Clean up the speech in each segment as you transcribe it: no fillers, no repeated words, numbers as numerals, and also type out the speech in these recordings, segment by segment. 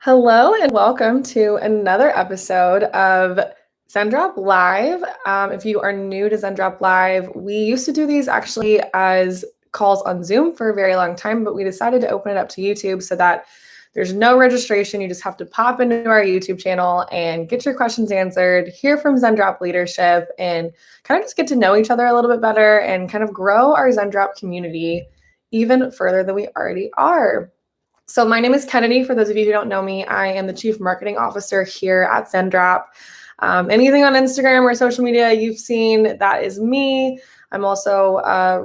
Hello and welcome to another episode of Zendrop Live. If you are new to Zendrop Live, we used to do these actually as calls on Zoom for a very long time, but we decided to open it up to YouTube so that there's no registration. You just have to pop into our YouTube channel and get your questions answered, hear from Zendrop leadership, and kind of just get to know each other a little bit better and kind of grow our Zendrop community even further than we already are. So my name is Kennedy. For those of you who don't know me, I am the Chief Marketing Officer here at Zendrop. Anything on Instagram or social media you've seen, that is me. I'm also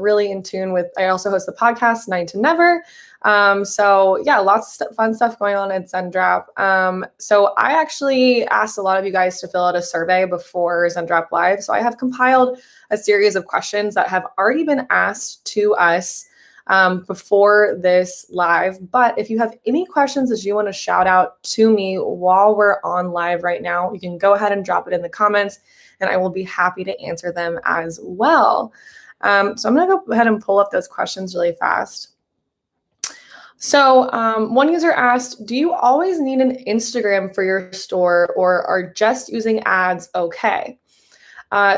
really in tune with, I also host the podcast, Night to Never. So yeah, lots of fun stuff going on at Zendrop. So I actually asked a lot of you guys to fill out a survey before Zendrop Live. So I have compiled a series of questions that have already been asked to us before this live. But if you have any questions that you want to shout out to me while we're on live right now, you can go ahead and drop it in the comments and I will be happy to answer them as well. So I'm going to go ahead and pull up those questions really fast. So one user asked, do you always need an Instagram for your store or are just using ads okay?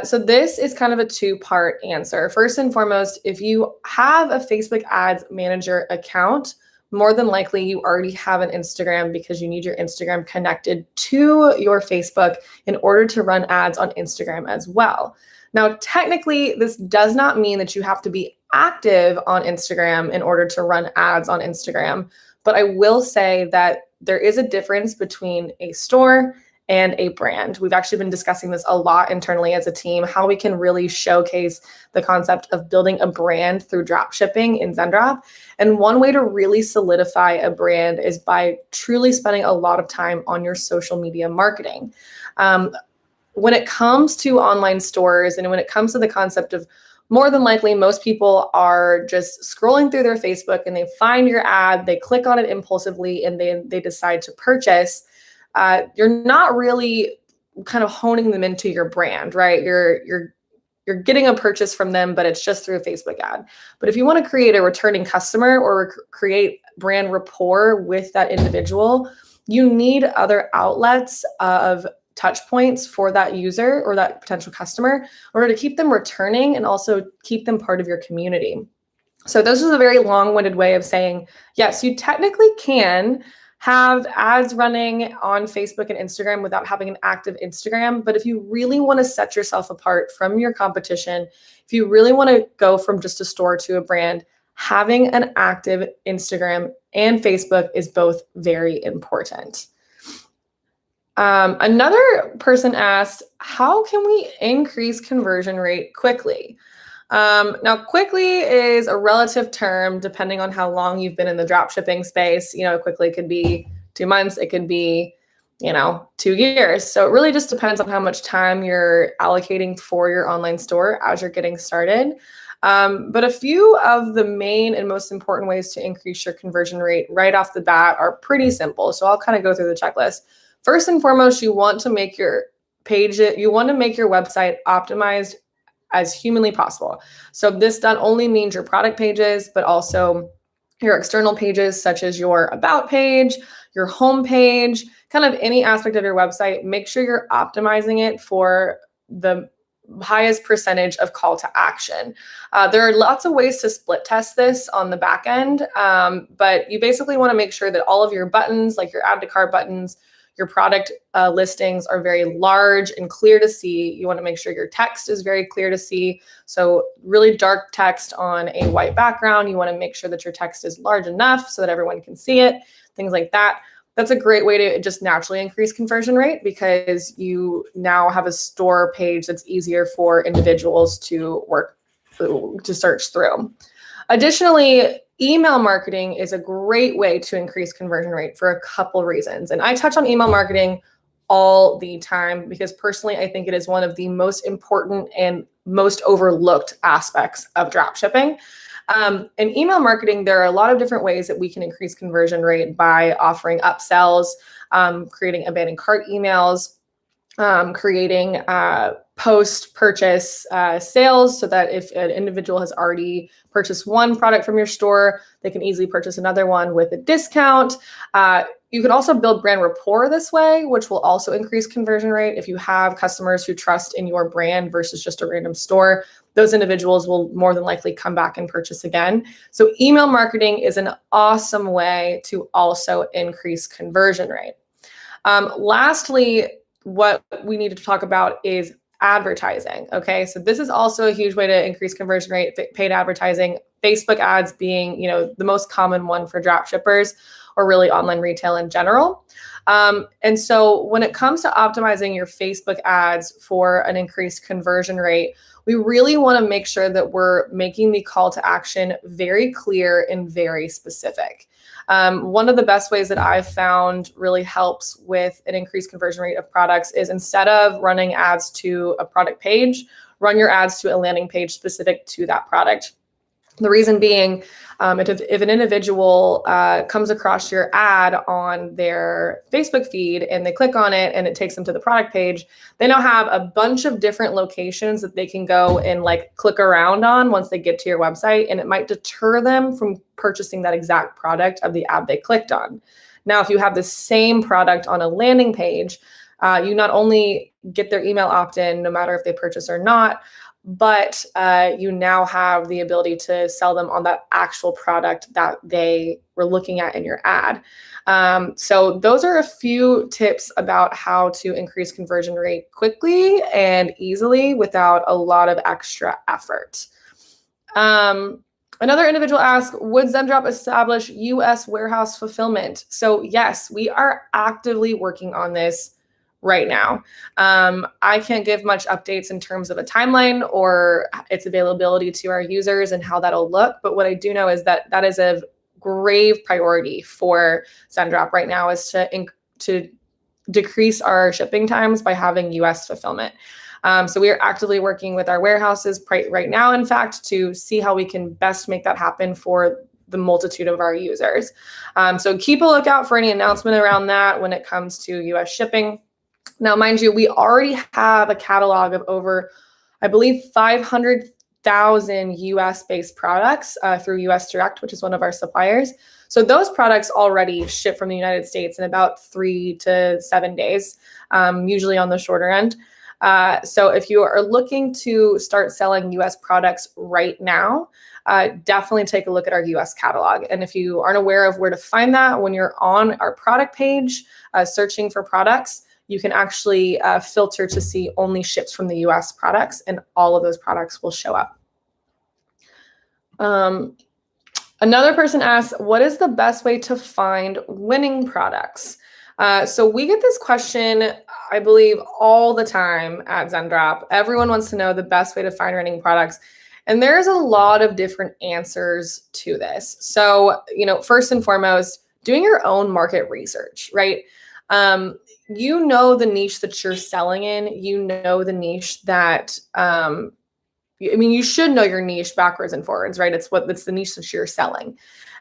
So this is kind of a two-part answer. First and foremost, if you have a Facebook Ads Manager account, more than likely you already have an Instagram because you need your Instagram connected to your Facebook in order to run ads on Instagram as well. Now, technically, this does not mean that you have to be active on Instagram in order to run ads on Instagram, but I will say that there is a difference between a store and a brand. We've actually been discussing this a lot internally as a team, how we can really showcase the concept of building a brand through dropshipping in Zendrop. And one way to really solidify a brand is by truly spending a lot of time on your social media marketing. When it comes to online stores and when it comes to the concept of more than likely, most people are just scrolling through their Facebook and they find your ad, they click on it impulsively, and they decide to purchase. You're not really kind of honing them into your brand, right? You're getting a purchase from them, but it's just through a Facebook ad. But if you want to create a returning customer or create brand rapport with that individual, you need other outlets of touch points for that user or that potential customer in order to keep them returning and also keep them part of your community. So this is a very long-winded way of saying, yes, you technically can have ads running on Facebook and Instagram without having an active Instagram. But if you really want to set yourself apart from your competition, if you really want to go from just a store to a brand, having an active Instagram and Facebook is both very important. Another person asked, how can we increase conversion rate quickly? Now, quickly is a relative term depending on how long you've been in the dropshipping space. Quickly could be 2 months. It could be, 2 years. So it really just depends on how much time you're allocating for your online store as you're getting started. But a few of the main and most important ways to increase your conversion rate right off the bat are pretty simple. So I'll kind of go through the checklist. First and foremost, you want to make your website optimized as humanly possible. So this not only means your product pages, but also your external pages, such as your about page, your home page, kind of any aspect of your website. Make sure you're optimizing it for the highest percentage of call to action. There are lots of ways to split test this on the back end, but you basically want to make sure that all of your buttons, like your add to cart buttons, your product listings are very large and clear to see. You want to make sure your text is very clear to see. So really dark text on a white background. You want to make sure that your text is large enough so that everyone can see it, things like that. That's a great way to just naturally increase conversion rate because you now have a store page that's easier for individuals to search through. Additionally, email marketing is a great way to increase conversion rate for a couple reasons. And I touch on email marketing all the time because personally, I think it is one of the most important and most overlooked aspects of dropshipping. In email marketing, there are a lot of different ways that we can increase conversion rate by offering upsells, creating abandoned cart emails, creating post-purchase sales so that if an individual has already purchased one product from your store, they can easily purchase another one with a discount. You can also build brand rapport this way, which will also increase conversion rate. If you have customers who trust in your brand versus just a random store, those individuals will more than likely come back and purchase again. So email marketing is an awesome way to also increase conversion rate. Lastly, what we need to talk about is advertising. Okay, so this is also a huge way to increase conversion rate, paid advertising, Facebook ads being, the most common one for drop shippers or really online retail in general. And so when it comes to optimizing your Facebook ads for an increased conversion rate, we really want to make sure that we're making the call to action very clear and very specific. One of the best ways that I've found really helps with an increased conversion rate of products is instead of running ads to a product page, run your ads to a landing page specific to that product. The reason being, if an individual comes across your ad on their Facebook feed and they click on it and it takes them to the product page, they now have a bunch of different locations that they can go and click around on once they get to your website, and it might deter them from purchasing that exact product of the ad they clicked on. Now, if you have the same product on a landing page, you not only get their email opt-in no matter if they purchase or not, but you now have the ability to sell them on that actual product that they were looking at in your ad. So those are a few tips about how to increase conversion rate quickly and easily without a lot of extra effort. Another individual asked, would Zendrop establish US warehouse fulfillment? So yes, we are actively working on this right now. I can't give much updates in terms of a timeline or its availability to our users and how that'll look. But what I do know is that that is a grave priority for Zendrop right now, is to decrease our shipping times by having US fulfillment. So we are actively working with our warehouses right now, in fact, to see how we can best make that happen for the multitude of our users. So keep a lookout for any announcement around that when it comes to US shipping. Now, mind you, we already have a catalog of over, I believe, 500,000 US-based products through US Direct, which is one of our suppliers. So those products already ship from the United States in about 3 to 7 days, usually on the shorter end. So if you are looking to start selling US products right now, definitely take a look at our US catalog. And if you aren't aware of where to find that, when you're on our product page, searching for products, you can actually filter to see only ships from the US products, and all of those products will show up. Another person asks, what is the best way to find winning products? So we get this question, I believe, all the time at Zendrop. Everyone wants to know the best way to find winning products. And there's a lot of different answers to this. So, first and foremost, doing your own market research, right? You know the niche that you're selling in. You know the niche that, you should know your niche backwards and forwards, right? It's the niche that you're selling.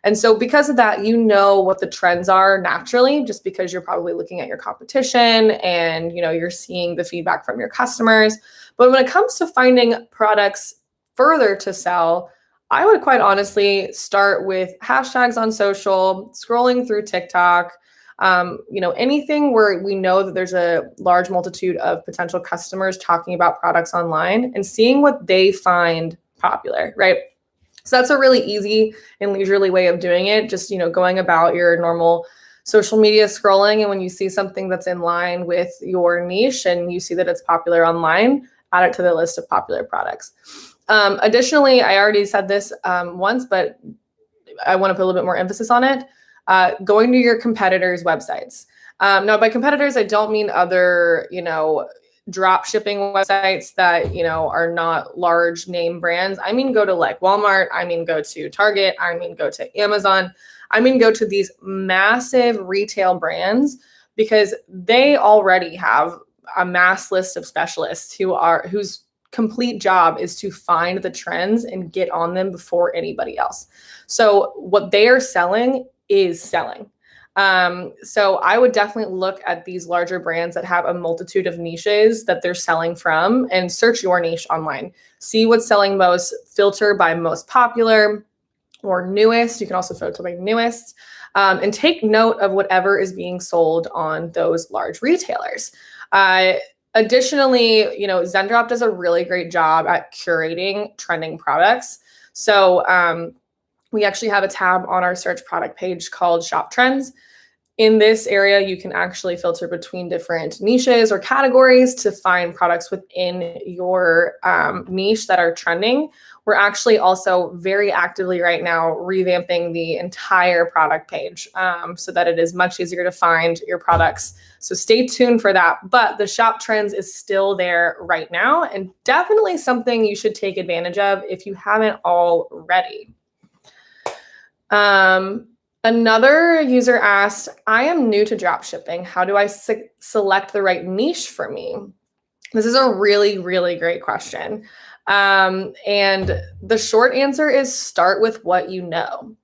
And so because of that, you know what the trends are naturally, just because you're probably looking at your competition and, you're seeing the feedback from your customers. But when it comes to finding products further to sell, I would quite honestly start with hashtags on social, scrolling through TikTok, anything where we know that there's a large multitude of potential customers talking about products online and seeing what they find popular, right? So that's a really easy and leisurely way of doing it. Just, going about your normal social media scrolling. And when you see something that's in line with your niche and you see that it's popular online, add it to the list of popular products. Additionally, I already said this once, but I want to put a little bit more emphasis on it. Going to your competitors' websites. Now, by competitors, I don't mean other, drop shipping websites that, are not large name brands. I mean, go to Walmart. I mean, go to Target. I mean, go to Amazon. I mean, go to these massive retail brands, because they already have a mass list of specialists whose complete job is to find the trends and get on them before anybody else. So what they are selling is selling. So I would definitely look at these larger brands that have a multitude of niches that they're selling from and search your niche online. See what's selling most, filter by most popular or newest. You can also filter by newest. and take note of whatever is being sold on those large retailers. Additionally, Zendrop does a really great job at curating trending products. So we actually have a tab on our search product page called Shop Trends. In this area, you can actually filter between different niches or categories to find products within your niche that are trending. We're actually also very actively right now revamping the entire product page so that it is much easier to find your products. So stay tuned for that. But the Shop Trends is still there right now, and definitely something you should take advantage of if you haven't already. Another user asked, I am new to dropshipping. How do I select the right niche for me? This is a really, really great question. And the short answer is start with what you know.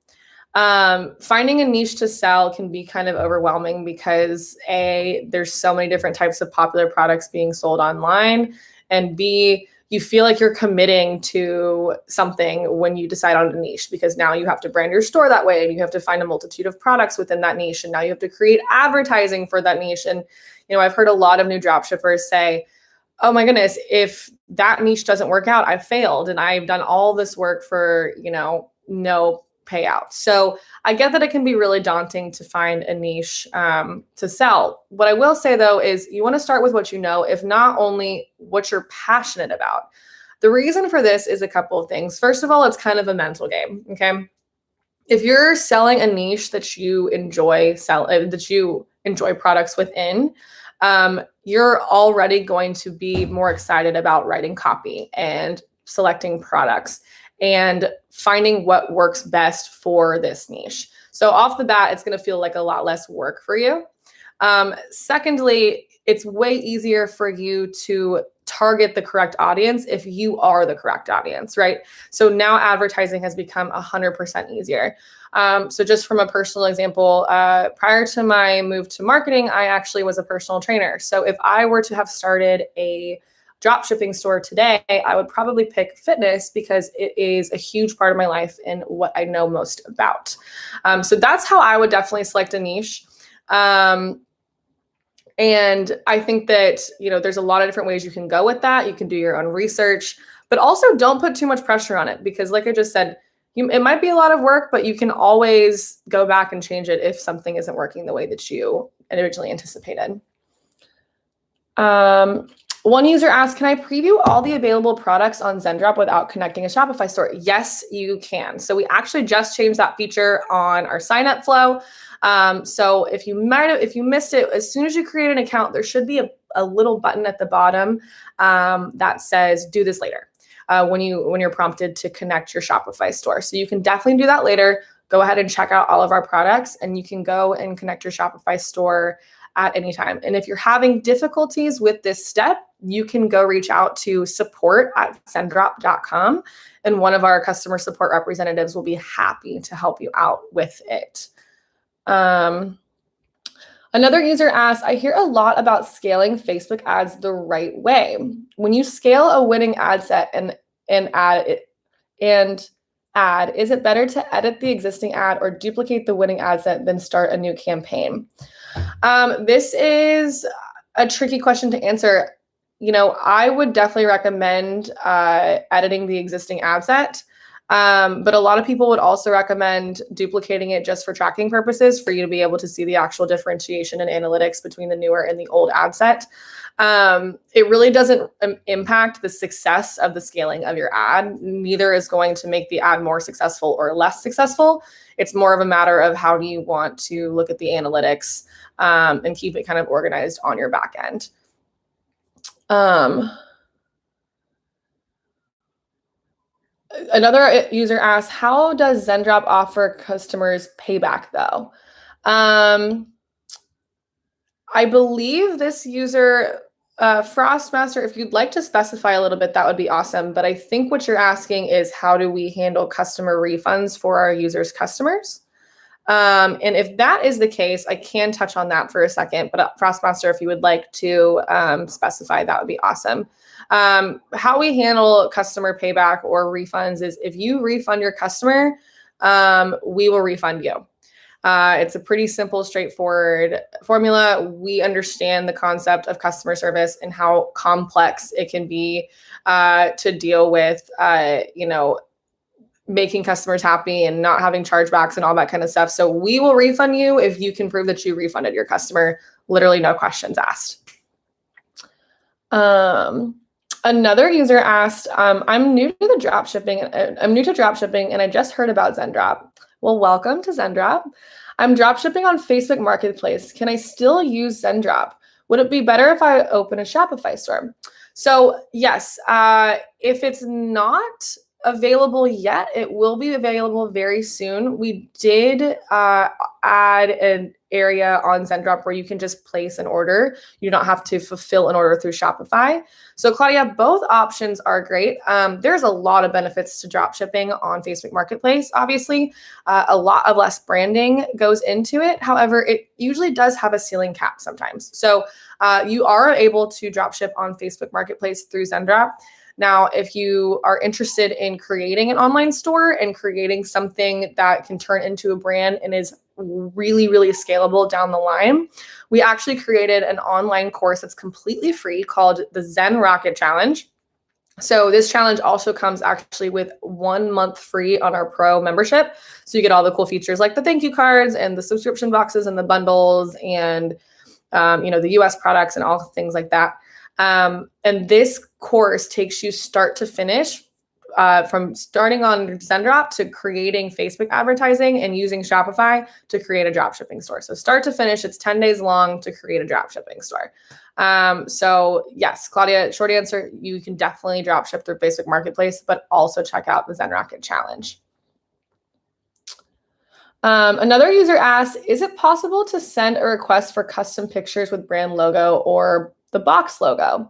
Finding a niche to sell can be kind of overwhelming because A, there's so many different types of popular products being sold online, and B, you feel like you're committing to something when you decide on a niche, because now you have to brand your store that way and you have to find a multitude of products within that niche. And now you have to create advertising for that niche. And, I've heard a lot of new dropshippers say, oh my goodness, if that niche doesn't work out, I failed and I've done all this work for, no payout. So I get that it can be really daunting to find a niche to sell. What I will say though is you want to start with what you know, if not only what you're passionate about. The reason for this is a couple of things. First of all, it's kind of a mental game. Okay. If you're selling a niche that you enjoy products within, you're already going to be more excited about writing copy and selecting products and finding what works best for this niche. So off the bat, it's going to feel like a lot less work for you. Secondly, it's way easier for you to target the correct audience if you are the correct audience, right? So now advertising has become 100% easier. So just from a personal example, prior to my move to marketing, I actually was a personal trainer. So if I were to have started a dropshipping store today, I would probably pick fitness because it is a huge part of my life and what I know most about. So that's how I would definitely select a niche. And I think that, there's a lot of different ways you can go with that. You can do your own research, but also don't put too much pressure on it because like I just said, it might be a lot of work, but you can always go back and change it if something isn't working the way that you originally anticipated. One user asked, can I preview all the available products on Zendrop without connecting a Shopify store? Yes, you can. So we actually just changed that feature on our sign-up flow. So if you missed it, as soon as you create an account, there should be a little button at the bottom that says do this later when you're prompted to connect your Shopify store. So you can definitely do that later. Go ahead and check out all of our products and you can go and connect your Shopify store at any time. And if you're having difficulties with this step, you can go reach out to support@zendrop.com and one of our customer support representatives will be happy to help you out with it. Another user asked, I hear a lot about scaling Facebook ads the right way. When you scale a winning ad set and add, is it better to edit the existing ad or duplicate the winning ad set than start a new campaign? This is a tricky question to answer. I would definitely recommend editing the existing ad set. But a lot of people would also recommend duplicating it just for tracking purposes for you to be able to see the actual differentiation and analytics between the newer and the old ad set. It really doesn't impact the success of the scaling of your ad. Neither is going to make the ad more successful or less successful. It's more of a matter of how do you want to look at the analytics and keep it kind of organized on your back end. Another user asked, how does Zendrop offer customers payback though? I believe this user, Frostmaster, if you'd like to specify a little bit, that would be awesome. But I think what you're asking is how do we handle customer refunds for our users' customers? And if that is the case, I can touch on that for a second. But Frostmaster, if you would like to specify, that would be awesome. How we handle customer payback or refunds is if you refund your customer, we will refund you. It's a pretty simple, straightforward formula. We understand the concept of customer service and how complex it can be to deal with, making customers happy and not having chargebacks and all that kind of stuff. So we will refund you if you can prove that you refunded your customer. Literally no questions asked. Another user asked, I'm new to dropshipping and I just heard about Zendrop. Well, welcome to Zendrop. I'm dropshipping on Facebook Marketplace. Can I still use Zendrop? Would it be better if I open a Shopify store? So yes, if it's not available yet, it will be available very soon. We did add an area on Zendrop where you can just place an order. You don't have to fulfill an order through Shopify. So Claudia, both options are great. There's a lot of benefits to drop shipping on Facebook Marketplace. Obviously, a lot of less branding goes into it. However, it usually does have a ceiling cap sometimes. So you are able to drop ship on Facebook Marketplace through Zendrop. Now, if you are interested in creating an online store and creating something that can turn into a brand and is really, really scalable down the line, we actually created an online course that's completely free called the Zen Rocket Challenge. So this challenge also comes actually with 1 month free on our Pro membership. So you get all the cool features like the thank you cards and the subscription boxes and the bundles and the US products and all things like that. And this course takes you start to finish, from starting on Zendrop to creating Facebook advertising and using Shopify to create a dropshipping store. So start to finish, it's 10 days long to create a dropshipping store. So yes, Claudia, short answer, you can definitely dropship through Facebook Marketplace, but also check out the Zen Rocket Challenge. Another user asked, is it possible to send a request for custom pictures with brand logo or the box logo?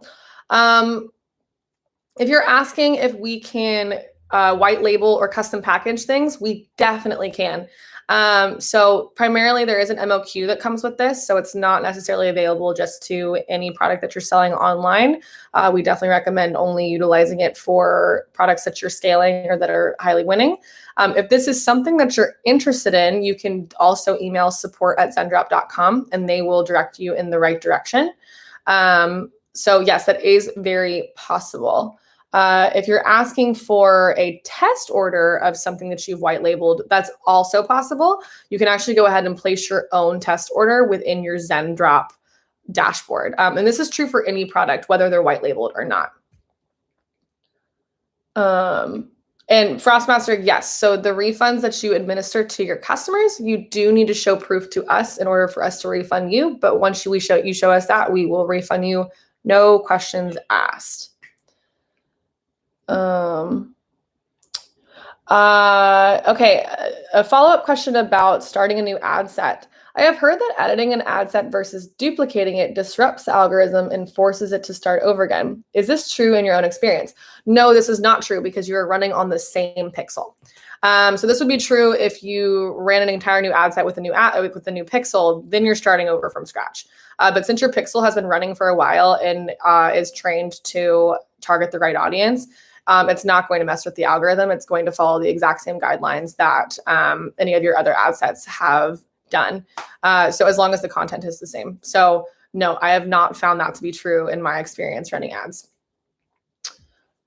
If you're asking if we can white label or custom package things, we definitely can. So primarily there is an MOQ that comes with this. So it's not necessarily available just to any product that you're selling online. We definitely recommend only utilizing it for products that you're scaling or that are highly winning. If this is something that you're interested in, you can also email support@zendrop.com and they will direct you in the right direction. So yes, that is very possible. If you're asking for a test order of something that you've white labeled, that's also possible. You can actually go ahead and place your own test order within your Zendrop dashboard. And this is true for any product, whether they're white labeled or not. And Frostmaster, yes. So the refunds that you administer to your customers, you do need to show proof to us in order for us to refund you. But once you show us that, we will refund you. No questions asked. Okay, a follow-up question about starting a new ad set. I have heard that editing an ad set versus duplicating it disrupts the algorithm and forces it to start over again. Is this true in your own experience? No, this is not true because you are running on the same pixel. So this would be true if you ran an entire new ad set with a new pixel, then you're starting over from scratch. But since your pixel has been running for a while and is trained to target the right audience, it's not going to mess with the algorithm. It's going to follow the exact same guidelines that any of your other ad sets have done. So as long as the content is the same. So no, I have not found that to be true in my experience running ads.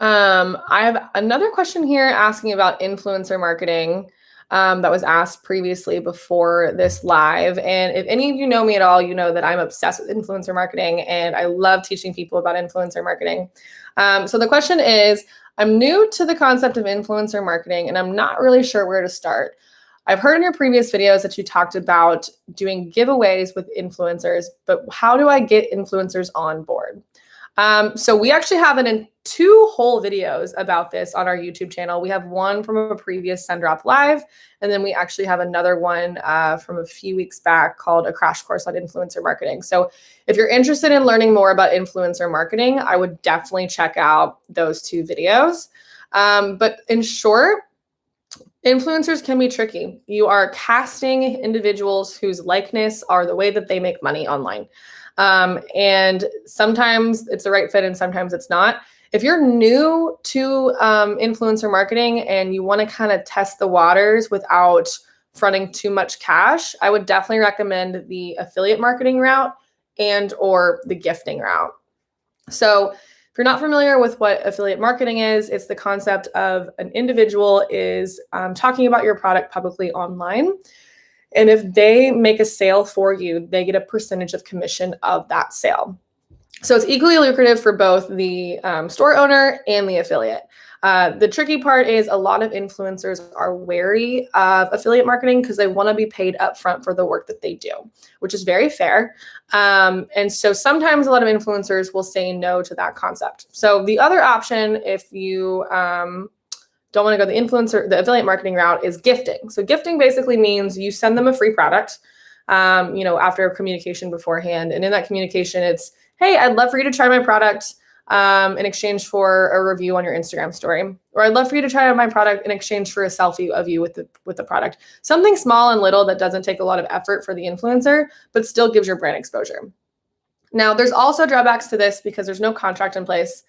I have another question here asking about influencer marketing that was asked previously before this live. And if any of you know me at all, you know that I'm obsessed with influencer marketing and I love teaching people about influencer marketing. So the question is, I'm new to the concept of influencer marketing and I'm not really sure where to start. I've heard in your previous videos that you talked about doing giveaways with influencers, but how do I get influencers on board? So we actually have 2 whole videos about this on our YouTube channel. We have one from a previous Zendrop Live, and then we actually have another one from a few weeks back called A Crash Course on Influencer Marketing. So if you're interested in learning more about influencer marketing, I would definitely check out those 2 videos. But in short, influencers can be tricky. You are casting individuals whose likeness are the way that they make money online. And sometimes it's the right fit and sometimes it's not. If you're new to influencer marketing and you want to kind of test the waters without fronting too much cash, I would definitely recommend the affiliate marketing route and or the gifting route. So if you're not familiar with what affiliate marketing is, it's the concept of an individual is talking about your product publicly online. And if they make a sale for you, they get a percentage of commission of that sale. So it's equally lucrative for both the store owner and the affiliate. The tricky part is a lot of influencers are wary of affiliate marketing because they want to be paid upfront for the work that they do, which is very fair. And so sometimes a lot of influencers will say no to that concept. So the other option, if you don't want to go the affiliate marketing route, is gifting. So gifting basically means you send them a free product, after a communication beforehand. And in that communication, it's, hey, I'd love for you to try my product in exchange for a review on your Instagram story. Or I'd love for you to try out my product in exchange for a selfie of you with the product. Something small and little that doesn't take a lot of effort for the influencer, but still gives your brand exposure. Now, there's also drawbacks to this because there's no contract in place.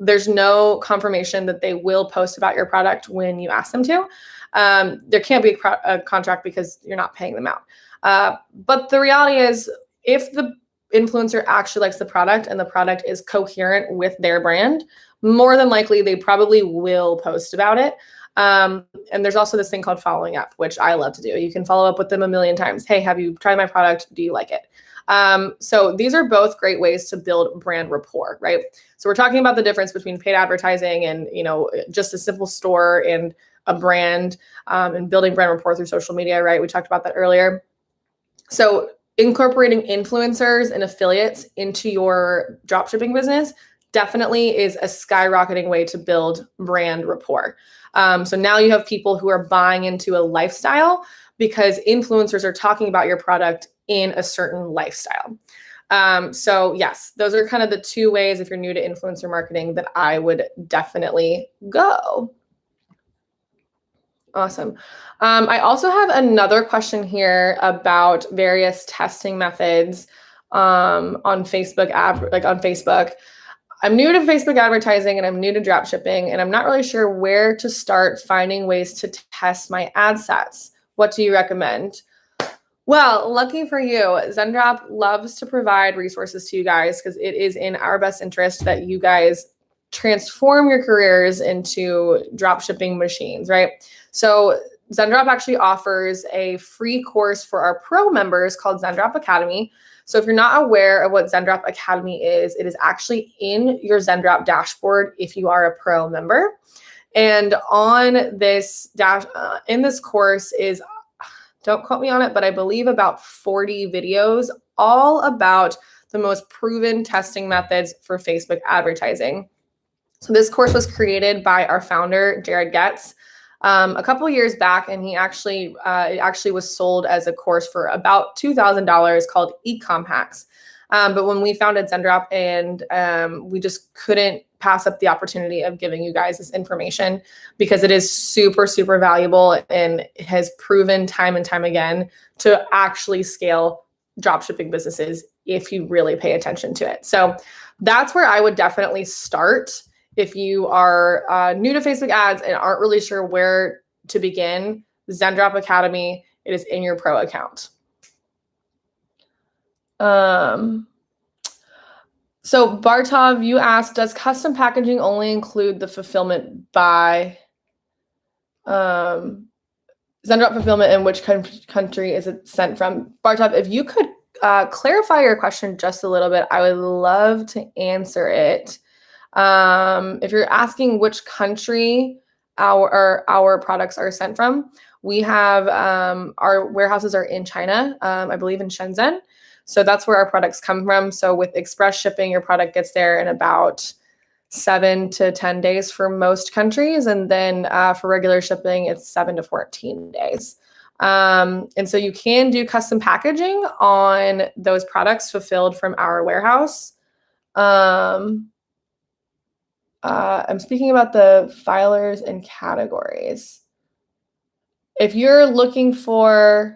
There's no confirmation that they will post about your product when you ask them to. There can't be a contract because you're not paying them out. But the reality is, if the influencer actually likes the product and the product is coherent with their brand, more than likely they probably will post about it. And there's also this thing called following up, which I love to do. You can follow up with them a million times. Hey, have you tried my product? Do you like it? So these are both great ways to build brand rapport, right? So we're talking about the difference between paid advertising and, just a simple store and a brand, and building brand rapport through social media, right? We talked about that earlier. So incorporating influencers and affiliates into your dropshipping business definitely is a skyrocketing way to build brand rapport. So now you have people who are buying into a lifestyle because influencers are talking about your product in a certain lifestyle. So yes, those are kind of the two ways, if you're new to influencer marketing, that I would definitely go. Awesome. I also have another question here about various testing methods on Facebook on Facebook. I'm new to Facebook advertising and I'm new to dropshipping, and I'm not really sure where to start finding ways to test my ad sets. What do you recommend? Well, lucky for you, Zendrop loves to provide resources to you guys because it is in our best interest that you guys transform your careers into dropshipping machines, right? So Zendrop actually offers a free course for our pro members called Zendrop Academy. So if you're not aware of what Zendrop Academy is, it is actually in your Zendrop dashboard if you are a pro member. And on this in this course is, don't quote me on it, but I believe about 40 videos all about the most proven testing methods for Facebook advertising. So this course was created by our founder, Jared Getz, a couple of years back, and it actually was sold as a course for about $2,000 called eCom Hacks. But when we founded Zendrop, and we just couldn't pass up the opportunity of giving you guys this information because it is super, super valuable and it has proven time and time again to actually scale dropshipping businesses if you really pay attention to it. So that's where I would definitely start. If you are new to Facebook ads and aren't really sure where to begin, Zendrop Academy, it is in your pro account. So Bartov, you asked, does custom packaging only include the fulfillment by Zendrop fulfillment, and which country is it sent from? Bartov, if you could clarify your question just a little bit, I would love to answer it. If you're asking which country our products are sent from, we have our warehouses are in China, I believe in Shenzhen. So that's where our products come from. So with express shipping, your product gets there in about 7 to 10 days for most countries. And then for regular shipping, it's 7 to 14 days. And so you can do custom packaging on those products fulfilled from our warehouse. I'm speaking about the filers and categories. If you're looking for,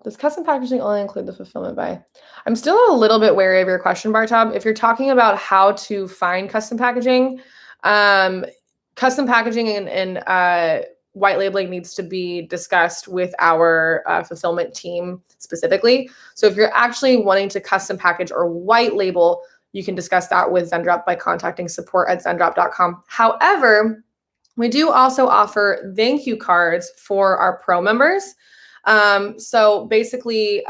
does custom packaging only include the fulfillment by? I'm still a little bit wary of your question, Bartob. If you're talking about how to find custom packaging and white labeling needs to be discussed with our fulfillment team specifically. So if you're actually wanting to custom package or white label, you can discuss that with Zendrop by contacting support@zendrop.com. However, we do also offer thank you cards for our pro members. So basically,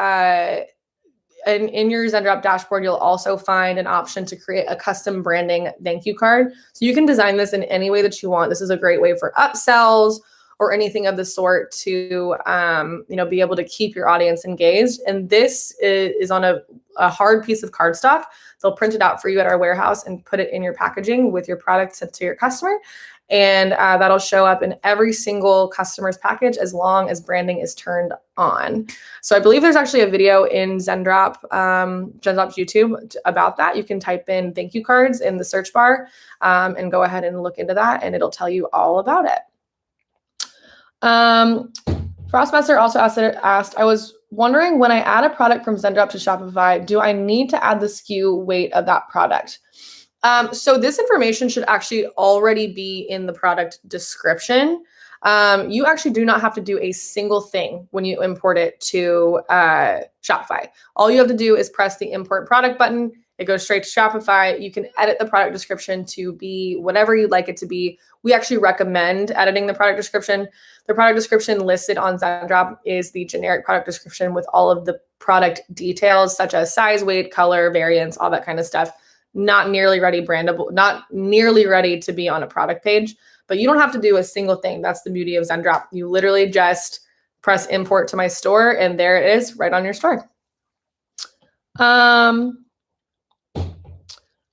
in your Zendrop dashboard, you'll also find an option to create a custom branding thank you card. So you can design this in any way that you want. This is a great way for upsells or anything of the sort to be able to keep your audience engaged. And this is on a hard piece of cardstock. They'll print it out for you at our warehouse and put it in your packaging with your product sent to your customer. And that'll show up in every single customer's package as long as branding is turned on. So I believe there's actually a video in Zendrop's YouTube about that. You can type in thank you cards in the search bar and go ahead and look into that, and it'll tell you all about it. Frostmaster also asked, I was wondering, when I add a product from Zendrop to Shopify, do I need to add the SKU weight of that product? So this information should actually already be in the product description. You actually do not have to do a single thing when you import it to Shopify. All you have to do is press the import product button. It goes straight to Shopify. You can edit the product description to be whatever you'd like it to be. We actually recommend editing the product description. The product description listed on Zendrop is the generic product description with all of the product details such as size, weight, color, variants, all that kind of stuff. Not nearly ready brandable, not nearly ready to be on a product page, but you don't have to do a single thing. That's the beauty of Zendrop. You literally just press import to my store and there it is right on your store.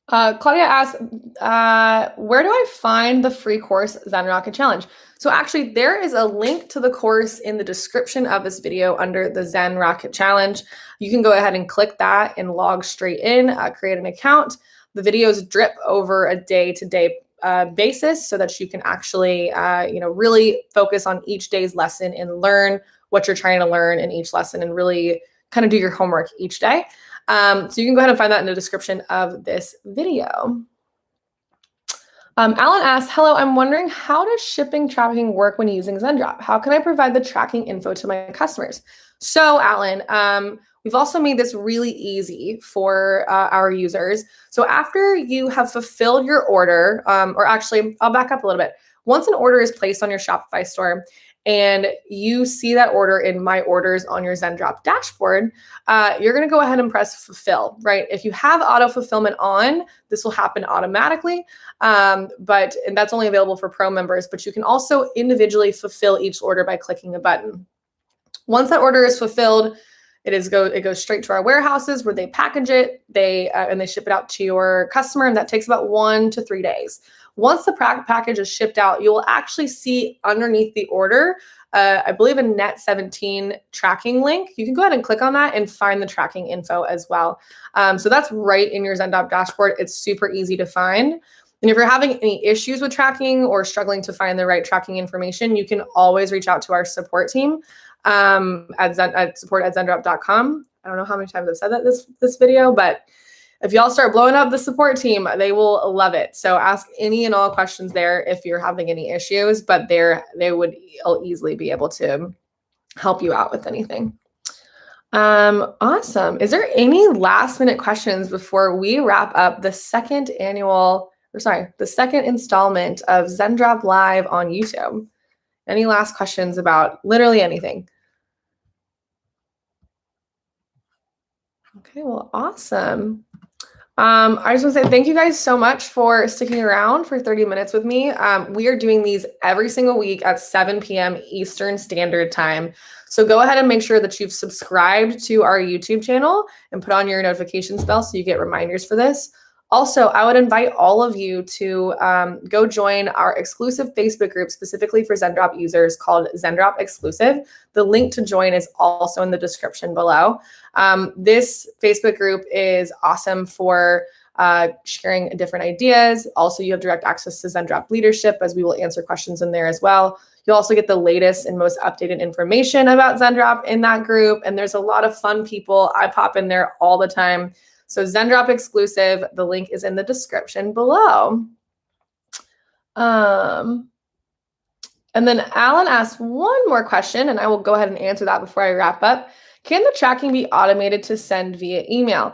Claudia asked, where do I find the free course Zen Rocket Challenge? So actually there is a link to the course in the description of this video under the Zen Rocket Challenge. You can go ahead and click that and log straight in, create an account. The videos drip over a day-to-day basis so that you can actually, really focus on each day's lesson and learn what you're trying to learn in each lesson and really kind of do your homework each day. So you can go ahead and find that in the description of this video. Alan asked, hello, I'm wondering, how does shipping tracking work when using Zendrop? How can I provide the tracking info to my customers? So Alan, we've also made this really easy for our users. So after you have fulfilled your order, or actually, I'll back up a little bit. Once an order is placed on your Shopify store, and you see that order in My Orders on your Zendrop dashboard, you're going to go ahead and press fulfill, right? If you have auto fulfillment on, this will happen automatically, and that's only available for pro members, but you can also individually fulfill each order by clicking a button. Once that order is fulfilled, it goes straight to our warehouses where they package it, and they ship it out to your customer, and that takes about 1 to 3 days. Once the package is shipped out, you will actually see underneath the order, I believe a Net 17 tracking link. You can go ahead and click on that and find the tracking info as well. So that's right in your Zendrop dashboard. It's super easy to find. And if you're having any issues with tracking or struggling to find the right tracking information, you can always reach out to our support team at support@zendrop.com. I don't know how many times I've said that this video, but if y'all start blowing up the support team, they will love it. So ask any and all questions there if you're having any issues, but they would easily be able to help you out with anything. Awesome. Is there any last minute questions before we wrap up the second installment of Zendrop Live on YouTube? Any last questions about literally anything? Okay, well, awesome. I just want to say thank you guys so much for sticking around for 30 minutes with me. We are doing these every single week at 7 p.m. Eastern Standard Time. So go ahead and make sure that you've subscribed to our YouTube channel and put on your notifications bell so you get reminders for this. Also, I would invite all of you to go join our exclusive Facebook group specifically for Zendrop users called Zendrop Exclusive. The link to join is also in the description below. This Facebook group is awesome for sharing different ideas. Also, you have direct access to Zendrop leadership as we will answer questions in there as well. You'll also get the latest and most updated information about Zendrop in that group. And there's a lot of fun people. I pop in there all the time. So Zendrop Exclusive, the link is in the description below. And then Alan asked one more question, and I will go ahead and answer that before I wrap up. Can the tracking be automated to send via email?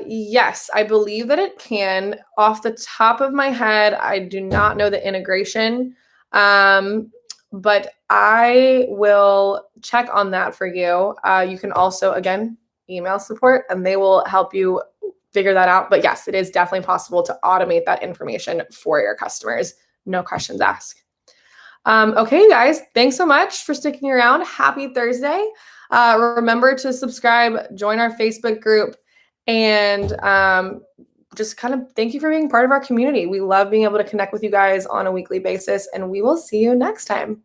Yes, I believe that it can. Off the top of my head, I do not know the integration, but I will check on that for you. You can also, again, email support, and they will help you figure that out. But yes, it is definitely possible to automate that information for your customers. No questions asked. Okay, guys, thanks so much for sticking around. Happy Thursday. Remember to subscribe, join our Facebook group, and just kind of thank you for being part of our community. We love being able to connect with you guys on a weekly basis, and we will see you next time.